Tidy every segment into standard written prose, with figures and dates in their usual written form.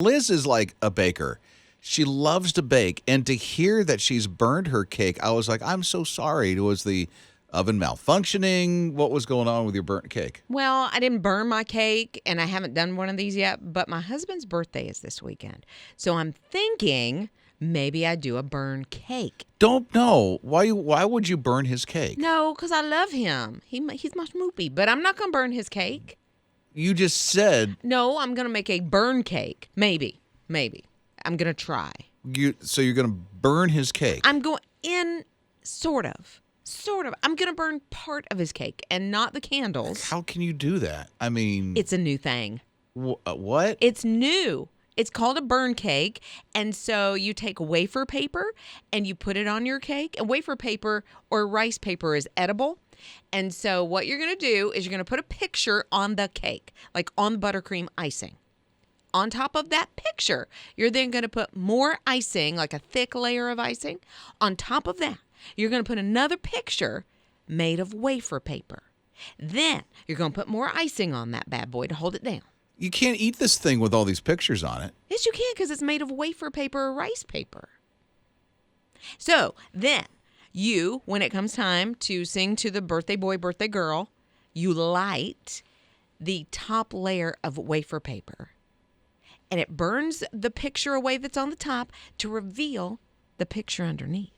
Liz is like a baker. She loves to bake, and to hear that she's burned her cake, I was like, I'm so sorry. Was the oven malfunctioning? What was going on with your burnt cake? Well, I didn't burn my cake, and I haven't done one of these yet, but my husband's birthday is this weekend. So I'm thinking maybe I do a burn cake. Don't know. Why would you burn his cake? No, because I love him. He's my schmoopy, but I'm not going to burn his cake. You just said No, I'm going to make a burn cake. Maybe. I'm going to try. so you're going to burn his cake. I'm going in sort of. I'm going to burn part of his cake and not the candles. How can you do that? I mean, It's a new thing. What? It's new. It's called a burn cake. And so you take wafer paper and you put it on your cake. And wafer paper or rice paper is edible. And so what you're going to do is you're going to put a picture on the cake, like on the buttercream icing. On top of that picture, you're then going to put more icing, like a thick layer of icing. On top of that, you're going to put another picture made of wafer paper. Then you're going to put more icing on that bad boy to hold it down. You can't eat this thing with all these pictures on it. Yes, you can, because it's made of wafer paper or rice paper. So then you, when it comes time to sing to the birthday boy, birthday girl, you light the top layer of wafer paper. And it burns the picture away that's on the top to reveal the picture underneath.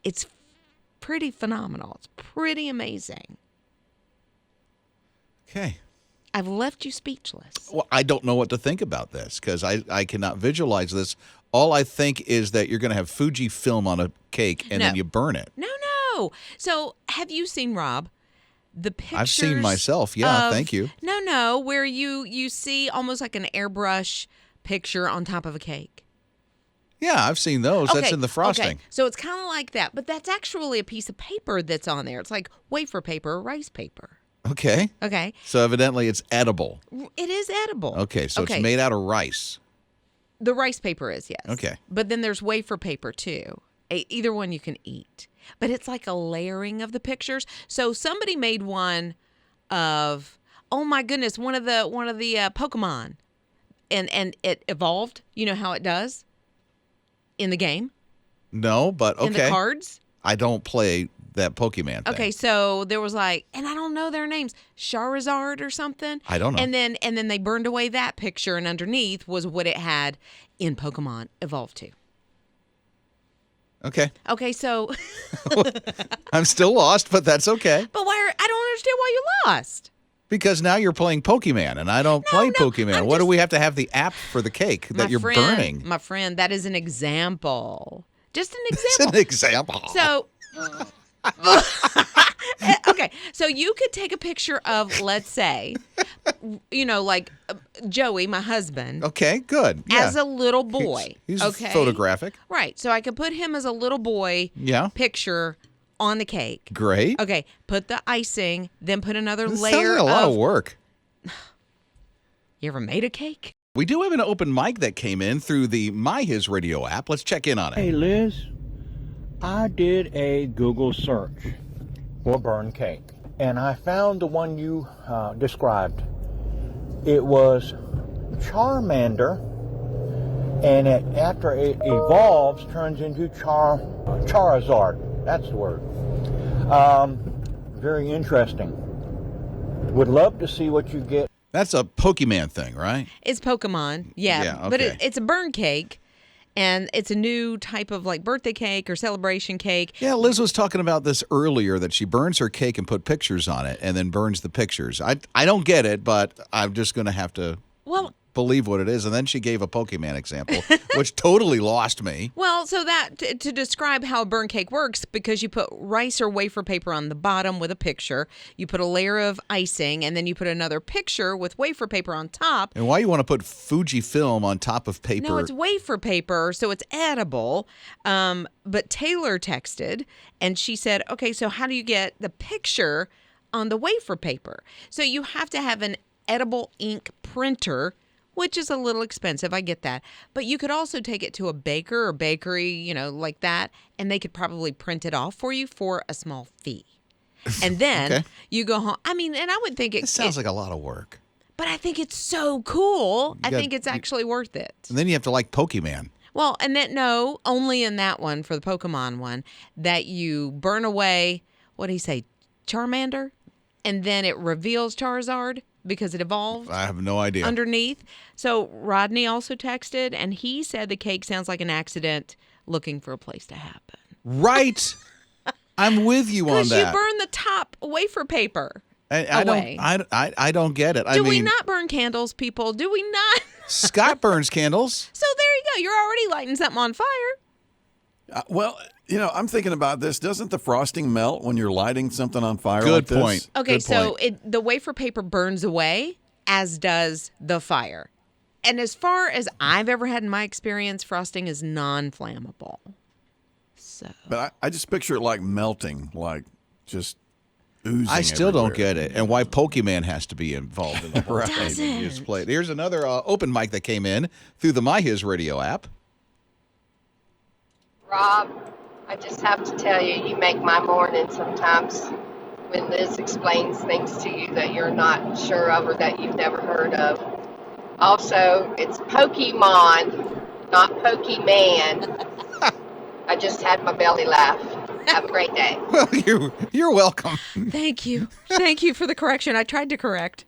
It's pretty phenomenal. It's pretty amazing. Okay. I've left you speechless. Well, I don't know what to think about this because I cannot visualize this. All I think is that you're going to have Fuji film on a cake and then you burn it. No. So have you seen, Rob, the pictures? I've seen myself. Yeah, thank you. No, where you see almost like an airbrush picture on top of a cake. Yeah, I've seen those. That's in the frosting. Okay. So it's kind of like that, but that's actually a piece of paper that's on there. It's like wafer paper or rice paper. Okay. Okay. So evidently it's edible. It is edible. Okay, so it's made out of rice. The rice paper is, yes. Okay. But then there's wafer paper too. Either one you can eat. But it's like a layering of the pictures. So somebody made one of, oh my goodness, one of the Pokemon. And it evolved. You know how it does? In the game? No, but okay. In the cards? I don't play that Pokemon thing. Okay, so there was like, and I don't know their names, Charizard or something. I don't know. And then they burned away that picture, and underneath was what it had in Pokemon evolved to. Okay. Okay, so I'm still lost, but that's okay. But I don't understand why you lost. Because now you're playing Pokemon, and I don't play Pokemon. What do we have to have the app for the cake that you're burning? My friend, that is an example. Just an example. It's an example. So, okay, so you could take a picture of, let's say, like Joey, my husband. Okay, good. Yeah. As a little boy. He's okay? photographic. Right. So I could put him as a little boy picture on the cake. Great. Okay, put the icing, then put another This layer sounds like a lot of work. You ever made a cake? We do have an open mic that came in through the My HISRadio app. Let's check in on it. Hey, Liz. I did a Google search for burn cake, and I found the one you described. It was Charmander, and after it evolves, turns into Charizard. That's the word. Very interesting. Would love to see what you get. That's a Pokemon thing, right? It's Pokemon, yeah. Okay. But it's a burn cake, and it's a new type of like birthday cake or celebration cake. Yeah, Liz was talking about this earlier, that she burns her cake and put pictures on it and then burns the pictures. I don't get it, but I'm just going to have to believe what it is. And then she gave a Pokemon example, which totally lost me. Well, so that to describe how a burn cake works, because you put rice or wafer paper on the bottom with a picture, you put a layer of icing, and then you put another picture with wafer paper on top. And why you want to put Fuji film on top of paper? No, it's wafer paper, so it's edible. But Taylor texted, and she said, okay, so how do you get the picture on the wafer paper? So you have to have an edible ink printer, which is a little expensive. I get that. But you could also take it to a baker or bakery, like that, and they could probably print it off for you for a small fee. And then you go home. I mean, and I would think it sounds like a lot of work. But I think it's so cool. I think it's actually worth it. And then you have to like Pokemon. Well, and then no, only in that one for the Pokemon one that you burn away. What do you say, Charmander, and then it reveals Charizard because it evolved. I have no idea. Underneath. So Rodney also texted, and he said the cake sounds like an accident looking for a place to happen. Right. I'm with you on that. Because you burn the top wafer paper. I don't get it. Do we not burn candles, people? Do we not? Scott burns candles. So there you go. You're already lighting something on fire. Well, I'm thinking about this. Doesn't the frosting melt when you're lighting something on fire? Good like this? point. Okay, Good so point. the wafer paper burns away, as does the fire. And as far as I've ever had in my experience, frosting is non-flammable. So, But I just picture it like melting, like just oozing. I still don't everywhere. get it, and why Pokemon has to be involved in the whole thing. Doesn't. You just play it. Here's another open mic that came in through the My HISRadio app. Rob, I just have to tell you, you make my morning sometimes when Liz explains things to you that you're not sure of or that you've never heard of. Also, it's Pokemon, not Pokemon. I just had my belly laugh. Have a great day. Well, you're welcome. thank you. Thank you for the correction. I tried to correct.